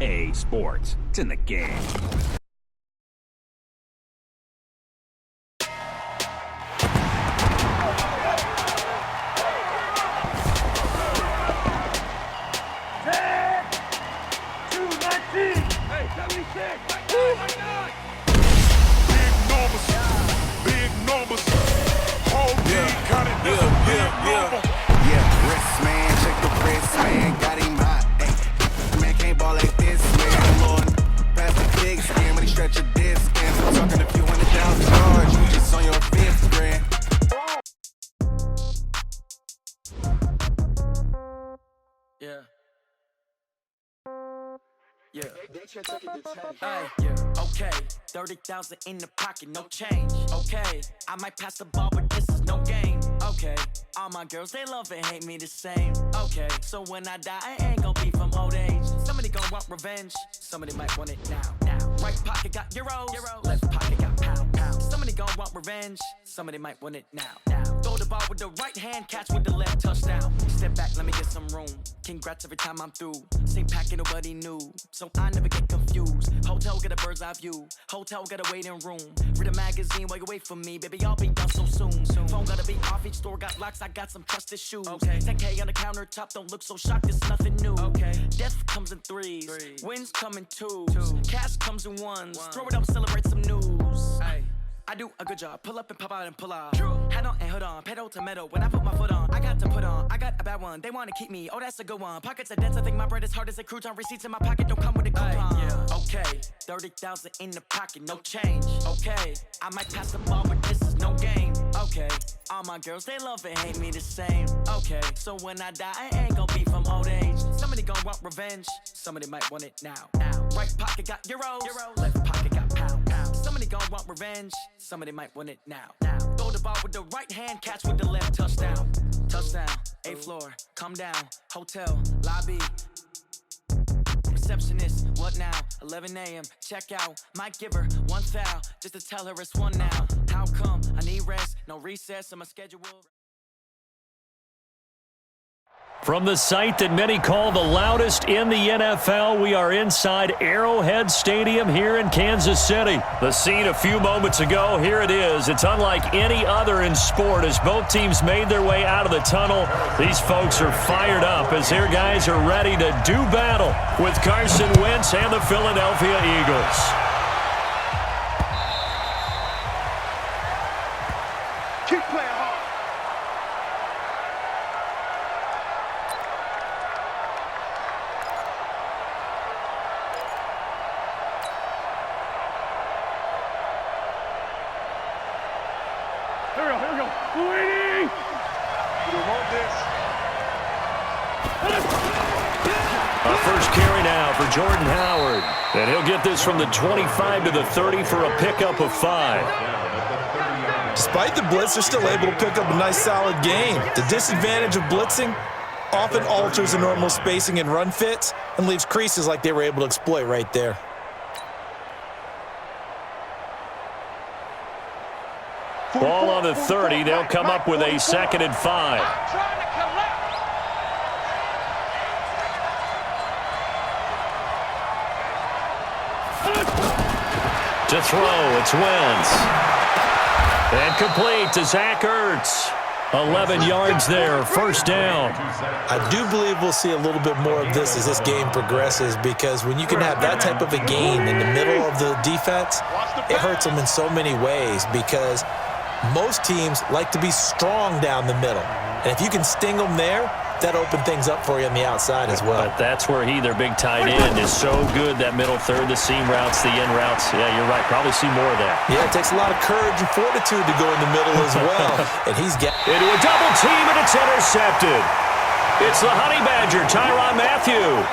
EA Sports. It's in the game. Okay, 30,000 in the pocket, no change. Okay, I might pass the ball, but this is no game. Okay, all my girls, they love and hate me the same. Okay, so when I die, I ain't gon' be from old age. Somebody gon' want revenge, somebody might want it now. Right pocket got euros, left pocket got pound. Somebody gon' want revenge, somebody might want it now. Throw the ball with the right hand, catch with the left, touchdown. Step back, let me get some room. Congrats every time I'm through. Same packet, nobody knew, so I never get confused. Hotel get a bird's eye view. Hotel got a waiting room. Read a magazine while you wait for me, baby. I'll be done so soon. Phone gotta be off. Each store got locks. I got some trusted shoes. 10K on the countertop. Don't look so shocked. It's nothing new. Death comes in threes. Wins come in twos. Cash comes in ones. Throw it up, celebrate some news. I do a good job. Pull up and pop out and pull out. Head on and hood on. Pedal to metal. When I put my foot on, I got to put on. I got a bad one. They want to keep me. Oh, that's a good one. Pockets are dense. I think my bread is hard as a crouton. Receipts in my pocket don't come with a coupon. Okay, 30,000 in the pocket, no change. Okay, I might pass the ball, but this is no game. Okay, all my girls, they love and hate me the same. Okay, so when I die, I ain't gon' be from old age. Somebody gon' want revenge. Somebody might want it now. Right pocket got euros. Left pocket got pound. Somebody gon' want revenge. Somebody might want it now. Throw the ball with the right hand, catch with the left, touchdown. Touchdown, 8th floor, come down. Hotel, lobby. Receptionist, what now? 11 a.m., check out. Might give her one foul, just to tell her it's one now. How come? I need rest, no recess on my schedule. From the site that many call the loudest in the NFL, we are inside Arrowhead Stadium here in Kansas City. The scene a few moments ago, here it is. It's unlike any other in sport as both teams made their way out of the tunnel. These folks are fired up as their guys are ready to do battle with Carson Wentz and the Philadelphia Eagles. Keep playing hard. First carry now for Jordan Howard. And he'll get this from the 25 to the 30 for a pickup of 5. Despite the blitz, they're still able to pick up a nice, solid gain. The disadvantage of blitzing often alters the normal spacing and run fits and leaves creases like they were able to exploit right there. Ball on the 30. They'll come up with a 2nd and 5. To throw, it's Wentz. And complete to Zach Ertz. 11 yards there, first down. I do believe we'll see a little bit more of this as this game progresses, because when you can have that type of a gain in the middle of the defense, it hurts them in so many ways, because most teams like to be strong down the middle. And if you can sting them there, that opened things up for you on the outside as well. But that's where their big tight end, is so good, that middle third, the seam routes, the end routes. Yeah, you're right. Probably see more of that. Yeah, it takes a lot of courage and fortitude to go in the middle as well. And he's got into a double team, and it's intercepted. It's the Honey Badger, Tyrann Mathieu.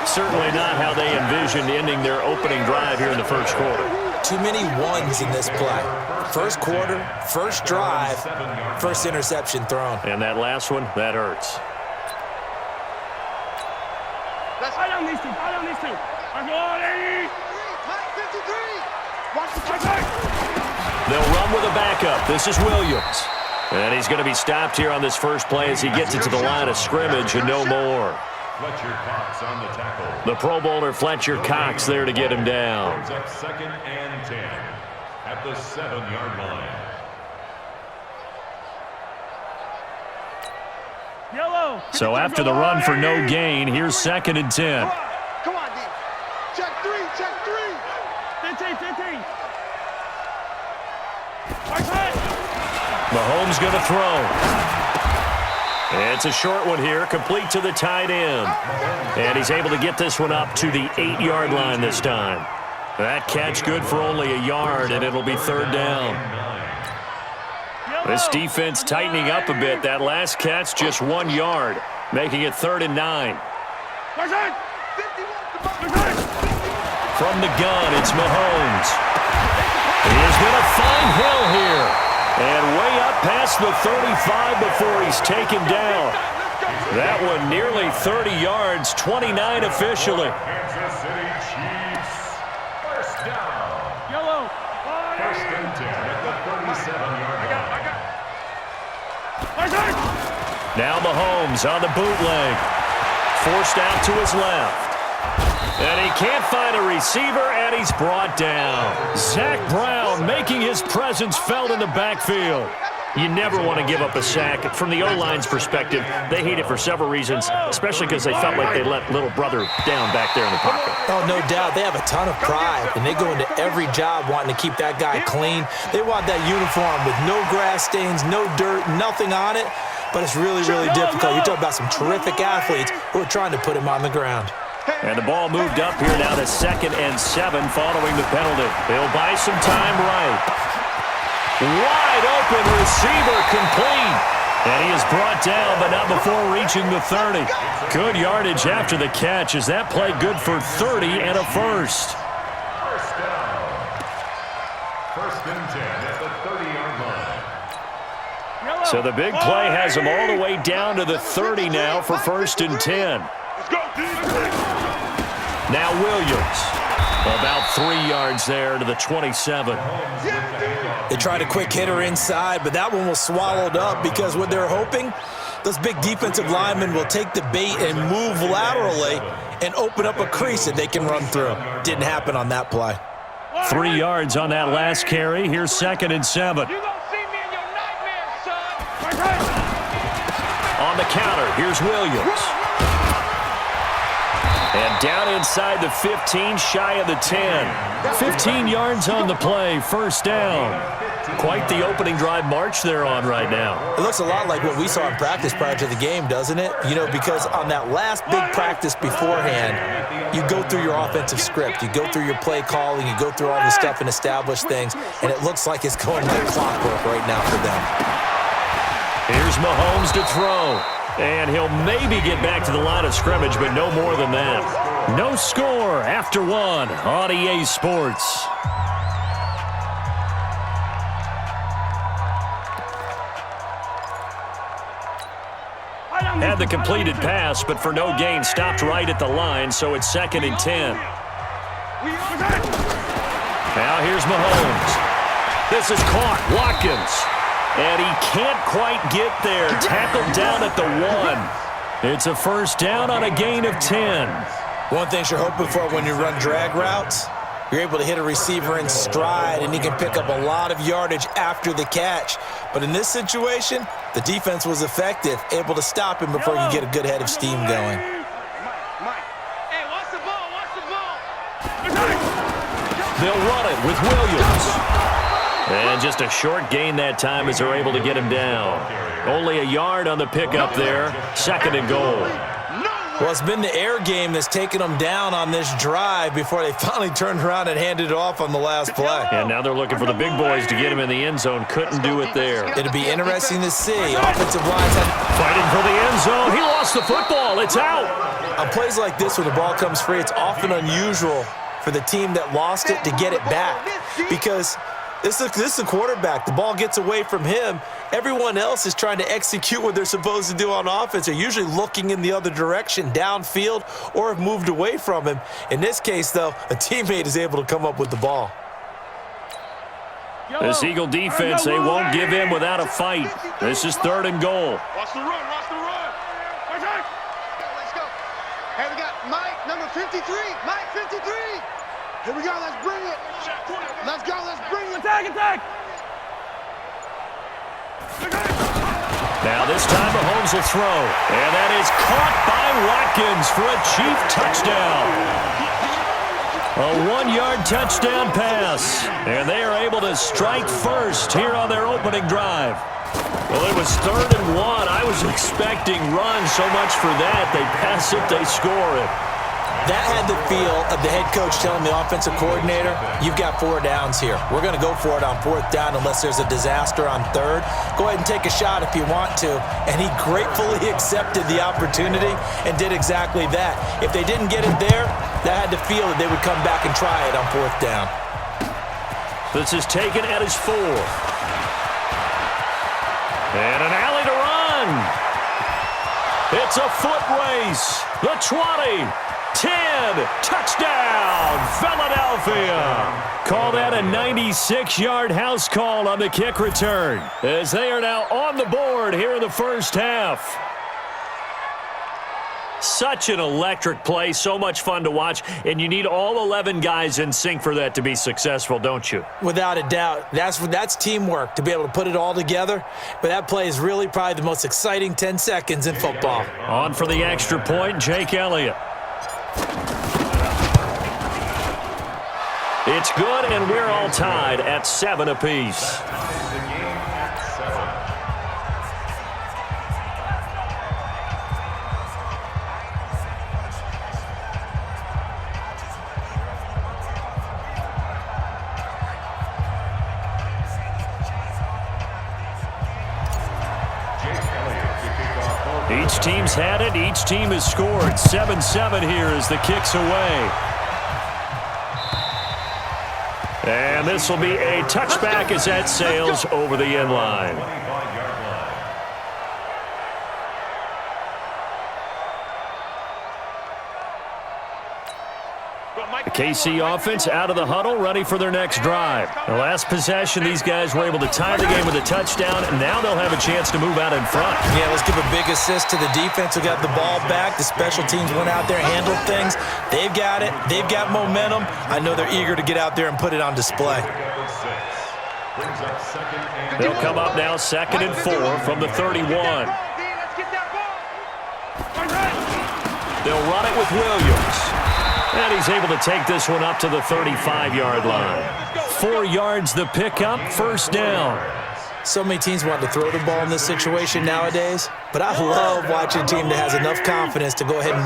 Certainly not how they envisioned ending their opening drive here in the first quarter. Too many ones in this play. First quarter, first drive, first interception thrown. And that last one, that hurts. I don't need to. They'll run with a backup. This is Williams. And he's going to be stopped here on this first play as he gets it to the line of scrimmage and no more. Fletcher Cox on the tackle. The Pro Bowler Fletcher Cox there to get him down. Brings up 2nd and 10 at the 7-yard line. Yellow. So after the run for no gain, here's 2nd and 10. Come on, D. Check 3, check 3. 15. Mahomes going to throw. It's a short one here, complete to the tight end. And he's able to get this one up to the 8-yard line this time. That catch good for only a yard, and it'll be 3rd down. This defense tightening up a bit. That last catch just 1 yard, making it 3rd and 9. From the gun, it's Mahomes. He is going to find Hill here. And way up past the 35 before he's taken down. That one nearly 30 yards, 29 officially. Kansas City Chiefs. First down. Yellow. 1st and 10 at the 37-yard line. Now Mahomes on the bootleg. Forced out to his left. And he can't find a receiver, and he's brought down. Zach Brown making his presence felt in the backfield. You never want to give up a sack. From the O-line's perspective, they hate it for several reasons, especially because they felt like they let little brother down back there in the pocket. Oh, no doubt. They have a ton of pride, and they go into every job wanting to keep that guy clean. They want that uniform with no grass stains, no dirt, nothing on it, but it's really, really difficult. You're talking about some terrific athletes who are trying to put him on the ground. And the ball moved up here now to 2nd and 7 following the penalty. They'll buy some time right. Wide open receiver complete. And he is brought down, but not before reaching the 30. Good yardage after the catch. Is that play good for 30 and a first? First down. 1st and 10 at the 30-yard line. So the big play has him all the way down to the 30 now for 1st and 10. Now Williams, about 3 yards there to the 27. They tried a quick hitter inside, but that one was swallowed up because what they're hoping, those big defensive linemen will take the bait and move laterally and open up a crease that they can run through. Didn't happen on that play. 3 yards on that last carry. Here's 2nd and 7. You gonna see me in your nightmares, son. On the counter, here's Williams. And down inside the 15, shy of the 10. 15 yards on the play, first down. Quite the opening drive march they're on right now. It looks a lot like what we saw in practice prior to the game, doesn't it? You know, because on that last big practice beforehand, you go through your offensive script. You go through your play calling. You go through all this stuff and establish things. And it looks like it's going like clockwork right now for them. Here's Mahomes to throw. And he'll maybe get back to the line of scrimmage, but no more than that. No score after one on EA Sports. Had the completed pass, but for no gain, stopped right at the line, so it's 2nd and 10. Now here's Mahomes. This is caught. Watkins. And he can't quite get there. Tackled down at the 1. It's a first down on a gain of 10. One thing you're hoping for when you run drag routes, you're able to hit a receiver in stride, and he can pick up a lot of yardage after the catch. But in this situation, the defense was effective, able to stop him before you get a good head of steam going. Hey, watch the ball, watch the ball. They'll run it with Williams. And just a short gain that time as they're able to get him down. Only a yard on the pickup there. 2nd and goal. Well, it's been the air game that's taken them down on this drive before they finally turned around and handed it off on the last play. And now they're looking for the big boys to get him in the end zone. Couldn't do it there. It'll be interesting to see. Offensive lines Fighting for the end zone. He lost the football. It's out. On plays like this, when the ball comes free, it's often unusual for the team that lost it to get it back, because this is a quarterback. The ball gets away from him. Everyone else is trying to execute what they're supposed to do on offense. They're usually looking in the other direction, downfield, or have moved away from him. In this case, though, a teammate is able to come up with the ball. This Eagle defense, they won't give in without a fight. This is 3rd and goal. Watch the run, watch the run. Let's go. Hey, we got Mike, number 53. Mike, 53. Here we go. Let's bring it. Let's go. Let's bring it. Attack, attack. Now this time Mahomes will throw. And that is caught by Watkins for a Chief touchdown. A 1-yard touchdown pass. And they are able to strike first here on their opening drive. Well, it was 3rd and 1. I was expecting runs so much for that. They pass it, they score it. That had the feel of the head coach telling the offensive coordinator, you've got 4 downs here. We're going to go for it on 4th down unless there's a disaster on 3rd. Go ahead and take a shot if you want to. And he gratefully accepted the opportunity and did exactly that. If they didn't get it there, that had the feel that they would come back and try it on 4th down. This is taken at his 4th. And an alley to run. It's a foot race. The 20. 10, touchdown, Philadelphia. Call that a 96-yard house call on the kick return, as they are now on the board here in the first half. Such an electric play, so much fun to watch, and you need all 11 guys in sync for that to be successful, don't you? Without a doubt. That's teamwork, to be able to put it all together. But that play is really probably the most exciting 10 seconds in football. On for the extra point, Jake Elliott. It's good, and we're all tied at 7 apiece. Each team's had it. Each team has scored. 7-7 here as the kick's away. And this will be a touchback as that sails over the end line. The KC offense out of the huddle, ready for their next drive. The last possession, these guys were able to tie the game with a touchdown, and now they'll have a chance to move out in front. Yeah, let's give a big assist to the defense who got the ball back. The special teams went out there, handled things. They've got it. They've got momentum. I know they're eager to get out there and put it on display. They'll come up now 2nd and 4 from the 31. They'll run it with Williams. And he's able to take this one up to the 35-yard line. 4 yards the pickup, first down. So many teams want to throw the ball in this situation nowadays, but I love watching a team that has enough confidence to go ahead and